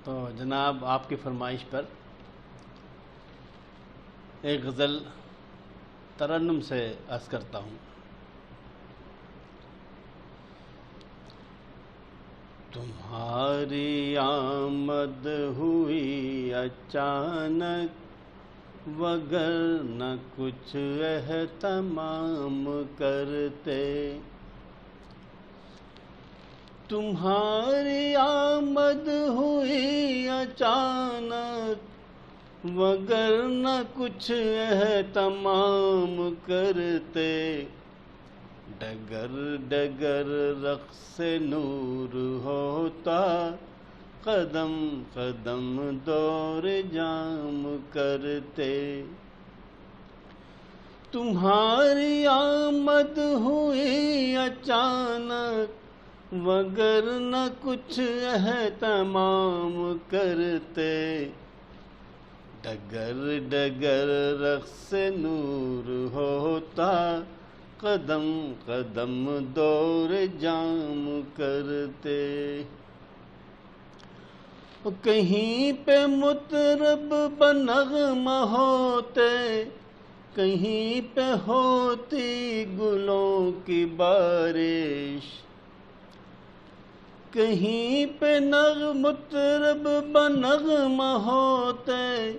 تو جناب آپ کی فرمائش پر ایک غزل ترنم سے عرض کرتا ہوں۔ تمہاری آمد ہوئی اچانک، وگرنہ کچھ اہتمام کرتے۔ تمہاری آمد ہوئی اچانک، وگرنہ کچھ اہتمام کرتے۔ ڈگر ڈگر رقص نور ہوتا، قدم قدم دور جام کرتے۔ تمہاری آمد ہوئی اچانک، وگرنہ کچھ اہتمام کرتے۔ ڈگر ڈگر رقص نور ہوتا، قدم قدم دور جام کرتے۔ کہیں پہ مطرب بنغمہ ہوتے، کہیں پہ ہوتی گلوں کی بارش۔ کہیں پہ مطرب بنغمہ ہوتے،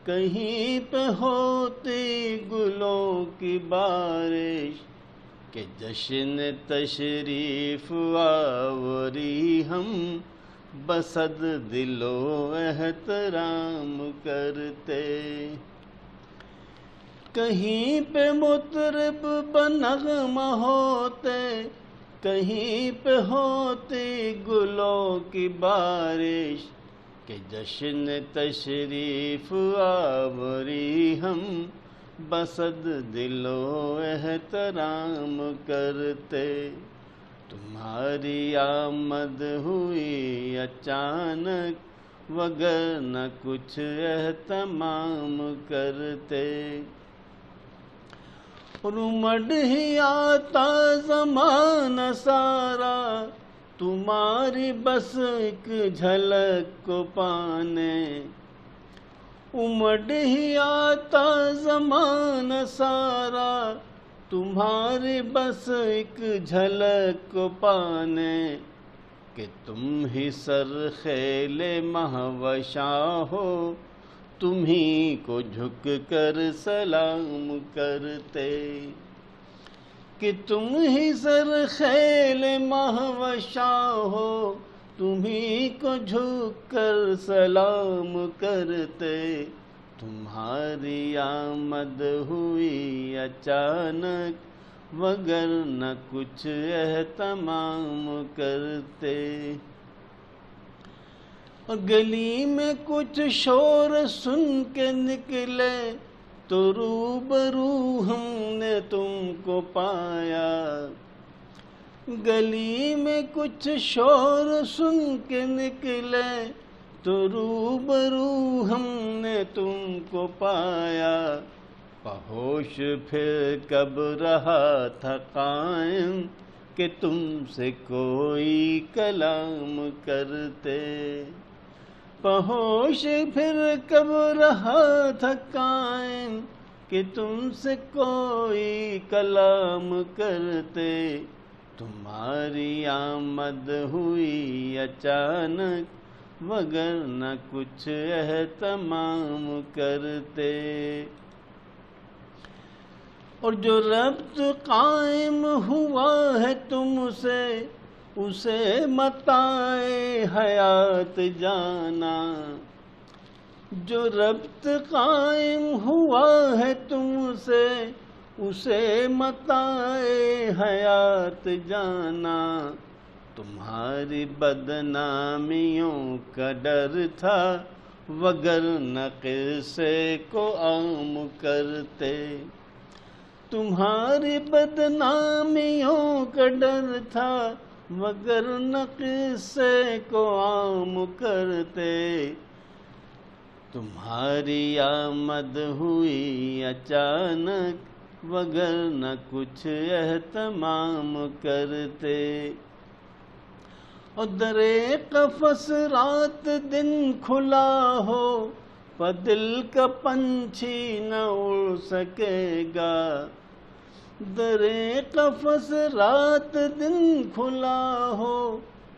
کہیں پہ ہوتی گلوں کی بارش۔ کہ جشن تشریف آوری ہم بصد دل و احترام کرتے۔ کہیں پہ مطرب بنغمہ ہوتے، کہیں پہ ہوتی گلوں کی بارش۔ کہ جشن تشریف آوری ہم بصد دل و احترام کرتے۔ تمہاری آمد ہوئی اچانک، وگرنہ کچھ اہتمام کرتے۔ رمڈ ہی آتا زمانہ سارا، تمہاری بس ایک جھلک کو پانے۔ امڈ ہی آتا زمانہ سارا، تمہاری بس ایک جھلک کو پانے۔ کہ تم ہی سرخیل مہوشاں ہو، تمہیں کو جھک کر سلام کرتے۔ کہ تم ہی سرخیل مہوشاں ہو، تمہیں کو جھک کر سلام کرتے۔ تمہاری آمد ہوئی اچانک، وگرنہ کچھ اہتمام کرتے۔ اور گلی میں کچھ شور سن کے نکلے، تو روبرو ہم نے تم کو پایا۔ گلی میں کچھ شور سن کے نکلے، تو روبرو ہم نے تم کو پایا۔ ہوش پھر کب رہا تھا قائم، کہ تم سے کوئی کلام کرتے۔ ہوش پھر کب رہا تھا قائم، کہ تم سے کوئی کلام کرتے۔ تمہاری آمد ہوئی اچانک، وگرنہ کچھ اہتمام کرتے۔ اور جو ربط قائم ہوا ہے تم سے، اسے متاع حیات جانا۔ جو ربط قائم ہوا ہے تم سے، اسے متاع حیات جانا۔ تمہاری بدنامیوں کا ڈر تھا، وگرنہ قصے کو عام کرتے۔ تمہاری بدنامیوں کا ڈر تھا، وگرنہ قصے کو عام کرتے۔ تمہاری آمد ہوئی اچانک، وگرنہ کچھ اہتمام کرتے۔ اور در قفس رات دن کھلا ہو پر دل کا پنچھی نہ اڑ سکے گا. در قفس رات دن کھلا ہو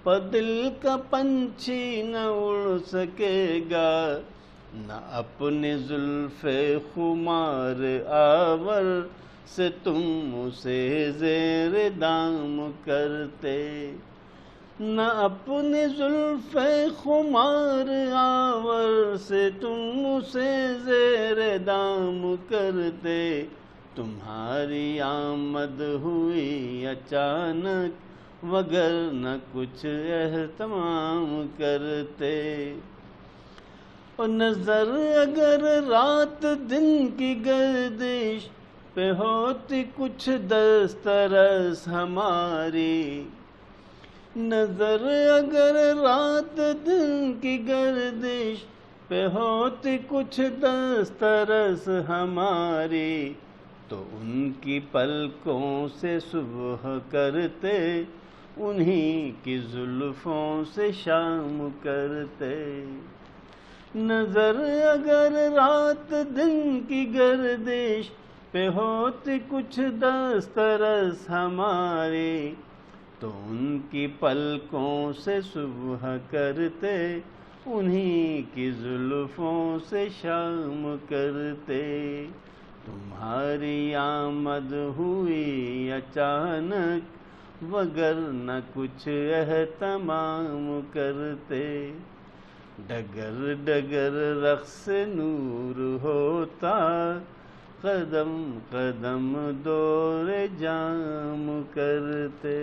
پر دل کا پنچھی نہ اڑ سکے گا. نہ اپنے زلف خمار آور سے تم اسے زیر دام کرتے. نہ اپنے زلف خمار آور سے تم اسے زیر دام کرتے. تمہاری آمد ہوئی اچانک وگر نہ کچھ اہتمام کرتے. اور نظر اگر رات دن کی گردش پہ ہوتی کچھ دسترس ہماری. نظر اگر رات دن کی گردش پہ ہوتی کچھ دسترس ہماری. تو ان کی پلکوں سے صبح کرتے انہی کی زلفوں سے شام کرتے. نظر اگر رات دن کی گردش پہ ہوتی کچھ دسترس ہماری. تو ان کی پلکوں سے صبح کرتے انہی کی زلفوں سے شام کرتے. تمہاری آمد ہوئی اچانک وگر نہ کچھ اہتمام کرتے. ڈگر ڈگر رقص نور ہوتا قدم قدم دور جام کرتے.